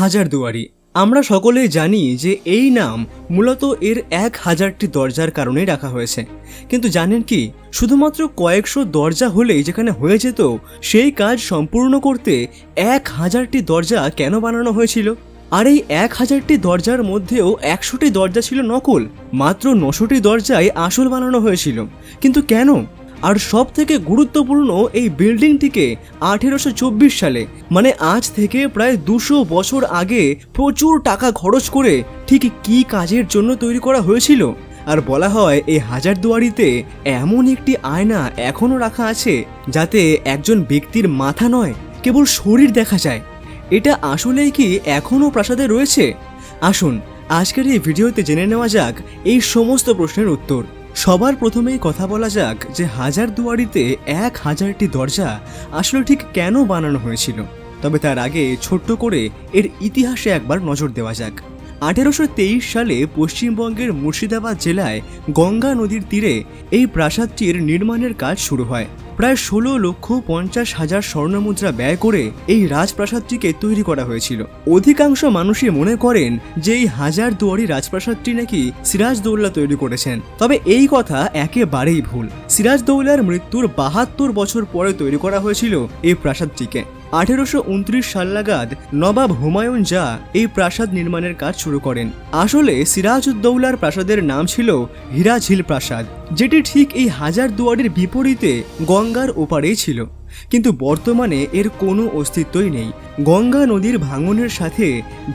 হাজারদুয়ারি। আমরা সকলেই জানি যে এই নাম মূলত এর 1000টি দরজার কারণেই রাখা হয়েছে। কিন্তু জানেন কি, শুধুমাত্র কয়েকশো দরজা হলেই যেখানে হয়ে যেত, সেই কাজ সম্পূর্ণ করতে 1000টি দরজা কেন বানানো হয়েছিল? আর এই 1000টি দরজার মধ্যেও 100টি দরজা ছিল নকল, মাত্র 900টি দরজাই আসল বানানো হয়েছিল। কিন্তু কেন? আর সব থেকে গুরুত্বপূর্ণ, এই বিল্ডিংটিকে 1824 সালে, মানে আজ থেকে প্রায় 200 বছর আগে প্রচুর টাকা খরচ করে ঠিক কী কাজের জন্য তৈরি করা হয়েছিল? আর বলা হয় এই হাজারদুয়ারিতে এমন একটি আয়না এখনও রাখা আছে যাতে একজন ব্যক্তির মাথা নয়, কেবল শরীর দেখা যায়। এটা আসলেই কি এখনও প্রাসাদে রয়েছে? আসুন আজকের এই ভিডিওতে জেনে নেওয়া যাক এই সমস্ত প্রশ্নের উত্তর। সবার প্রথমেই কথা বলা যাক যে হাজারদুয়ারিতে 1000টি দরজা আসলে ঠিক কেন বানানো হয়েছিল। তবে তার আগে ছোট্ট করে এর ইতিহাসে একবার নজর দেওয়া যাক। 1823 সালে পশ্চিমবঙ্গের মুর্শিদাবাদ জেলায় গঙ্গা নদীর তীরে এই প্রাসাদটির নির্মাণের কাজ শুরু হয়। প্রায় 16,50,000 স্বর্ণমুদ্রা ব্যয় করে এই রাজপ্রাসাদটিকে তৈরি করা হয়েছিল। অধিকাংশ মানুষই মনে করেন যে এই হাজারদুয়ারি রাজপ্রাসাদটি নাকি সিরাজদৌল্লা তৈরি করেছেন। তবে এই কথা একেবারেই ভুল। সিরাজদৌল্লার মৃত্যুর 72 বছর পরে তৈরি করা হয়েছিল এই প্রাসাদটিকে। 1829 সাল নাগাদ নবাব হুমায়ুন জাহ এই প্রাসাদ নির্মাণের কাজ শুরু করেন। আসলে সিরাজউদ্দৌলার প্রাসাদের নাম ছিল হীরাঝিল প্রাসাদ, যেটি ঠিক এই হাজারদুয়ারির বিপরীতে গঙ্গার ওপারেই ছিল। কিন্তু বর্তমানে এর কোনো অস্তিত্বই নেই। গঙ্গা নদীর ভাঙনের সাথে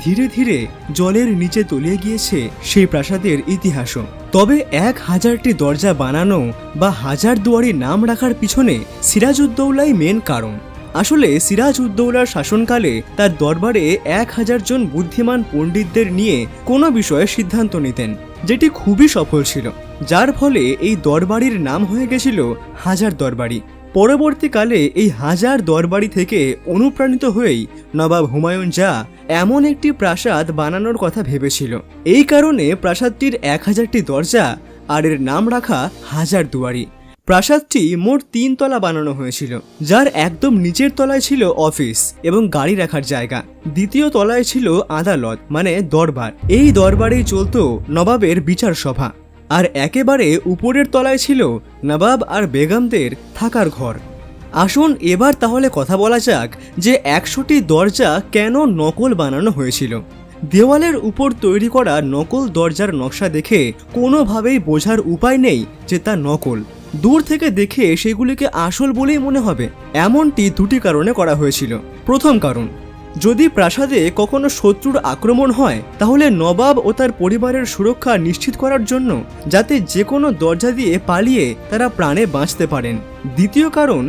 ধীরে ধীরে জলের নিচে তলিয়ে গিয়েছে সেই প্রাসাদের ইতিহাসও। তবে 1000টি দরজা বানানো বা হাজারদুয়ারি নাম রাখার পিছনে সিরাজউদ্দৌলাই মেন কারণ। আসলে সিরাজউদ্দৌলার শাসনকালে তার দরবারে 1000 জন বুদ্ধিমান পণ্ডিতদের নিয়ে কোনো বিষয়ে সিদ্ধান্ত নিতেন, যেটি খুবই সফল ছিল, যার ফলে এই দরবারির নাম হয়ে গেছিল হাজার দরবারি। পরবর্তীকালে এই হাজার দরবারি থেকে অনুপ্রাণিত হয়েই নবাব হুমায়ুন জাহ এমন একটি প্রাসাদ বানানোর কথা ভেবেছিল। এই কারণে প্রাসাদটির 1000টি দরজা আর এর নাম রাখা হাজারদুয়ারি। প্রাসাদটি মোট 3 তলা বানানো হয়েছিল, যার একদম নিচের তলায় ছিল অফিস এবং গাড়ি রাখার জায়গা। দ্বিতীয় তলায় ছিল আদালত, মানে দরবার। এই দরবারেই চলত নবাবের বিচার সভা। আর একেবারে উপরের তলায় ছিল নবাব আর বেগমদের থাকার ঘর। আসুন এবার তাহলে কথা বলা যাক যে 100টি দরজা কেন নকল বানানো হয়েছিল। দেওয়ালের উপর তৈরি করা নকল দরজার নকশা দেখে কোনোভাবেই বোঝার উপায় নেই যে তা নকল। দূর থেকে দেখে সেগুলিকে আসল বলেই মনে হবে। এমনটি দুটি কারণে করা হয়েছিল। প্রথম কারণ, যদি প্রাসাদে কখনো শত্রুর আক্রমণ হয়, তাহলে নবাব ও তার পরিবারের সুরক্ষা নিশ্চিত করার জন্য যাতে যে কোনো দরজা দিয়ে পালিয়ে তারা প্রাণে বাঁচতে পারেন। দ্বিতীয় কারণ,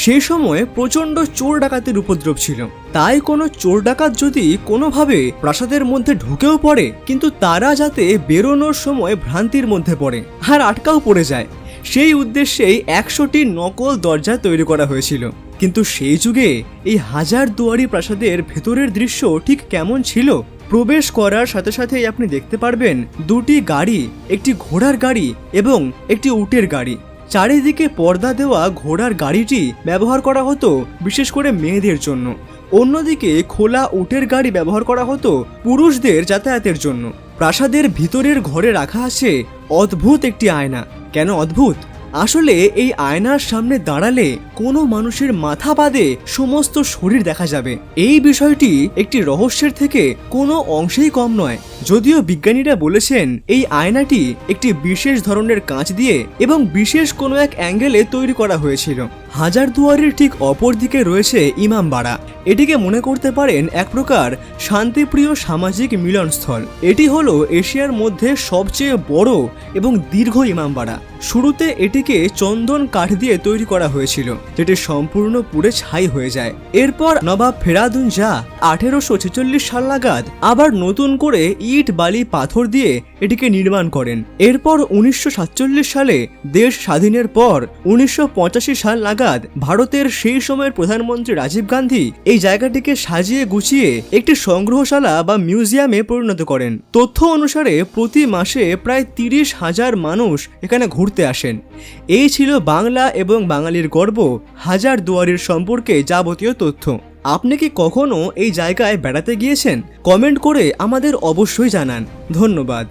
সেই সময় প্রচণ্ড চোর ডাকাতের উপদ্রব ছিল। তাই কোনো চোর ডাকাত যদি কোনোভাবে প্রাসাদের মধ্যে ঢুকেও পড়ে, কিন্তু তারা যাতে বেরোনোর সময় ভ্রান্তির মধ্যে পড়ে আর আটকাও পড়ে যায়, সেই উদ্দেশ্যেই 100টি নকল দরজা তৈরি করা হয়েছিল। কিন্তু সেই যুগে এই হাজারদুয়ারি প্রাসাদের ভেতরের দৃশ্য ঠিক কেমন ছিল? প্রবেশ করার সাথে সাথেই আপনি দেখতে পারবেন 2টি গাড়ি, একটি ঘোড়ার গাড়ি এবং একটি উটের গাড়ি। চারিদিকে পর্দা দেওয়া ঘোড়ার গাড়িটি ব্যবহার করা হতো বিশেষ করে মেয়েদের জন্য। অন্যদিকে খোলা উটের গাড়ি ব্যবহার করা হতো পুরুষদের যাতায়াতের জন্য। প্রাসাদের ভিতরের ঘরে রাখা আছে অদ্ভুত একটি আয়না। কেন অদ্ভুত? আসলে এই আয়নার সামনে দাঁড়ালে কোনো মানুষের মাথা বাদে সমস্ত শরীর দেখা যাবে। এই বিষয়টি একটি রহস্যের থেকে কোনো অংশেই কম নয়। যদিও বিজ্ঞানীরা বলেছেন এই আয়নাটি একটি বিশেষ ধরনের কাঁচ দিয়ে এবং বিশেষ কোনো এক অ্যাঙ্গেলে তৈরি করা হয়েছিল। হাজারদুয়ারির ঠিক অপর দিকে রয়েছে ইমামবাড়া। এটিকে মনে করতে পারেন এক প্রকার শান্তিপ্রিয় সামাজিক মিলনস্থল। এটি হলো এশিয়ার মধ্যে সবচেয়ে বড় এবং দীর্ঘ ইমামবাড়া। শুরুতে এটিকে চন্দন কাঠ দিয়ে তৈরি করা হয়েছিল, যেটি সম্পূর্ণ পুড়ে ছাই হয়ে যায়। এরপর নবাব ফেরাদুন জাহ 1846 সাল নাগাদ আবার নতুন করে ইট, বালি, পাথর দিয়ে এটিকে নির্মাণ করেন। এরপর 1947 সালে দেশ স্বাধীনের পর 1985 সাল নাগাদ ভারতের সেই সময়ের প্রধানমন্ত্রী রাজীব গান্ধী এই জায়গাটিকে সাজিয়ে গুছিয়ে একটি সংগ্রহশালা বা মিউজিয়ামে পরিণত করেন। তথ্য অনুসারে প্রতি মাসে প্রায় 30,000 মানুষ এখানে ঘুরতে আসেন। এই ছিল বাংলা এবং বাঙালির গর্ব হাজারদুয়ারির সম্পর্কে যাবতীয় তথ্য। আপনি কি কখনো এই জায়গায় বেড়াতে গিয়েছেন? কমেন্ট করে আমাদের অবশ্যই জানান। ধন্যবাদ।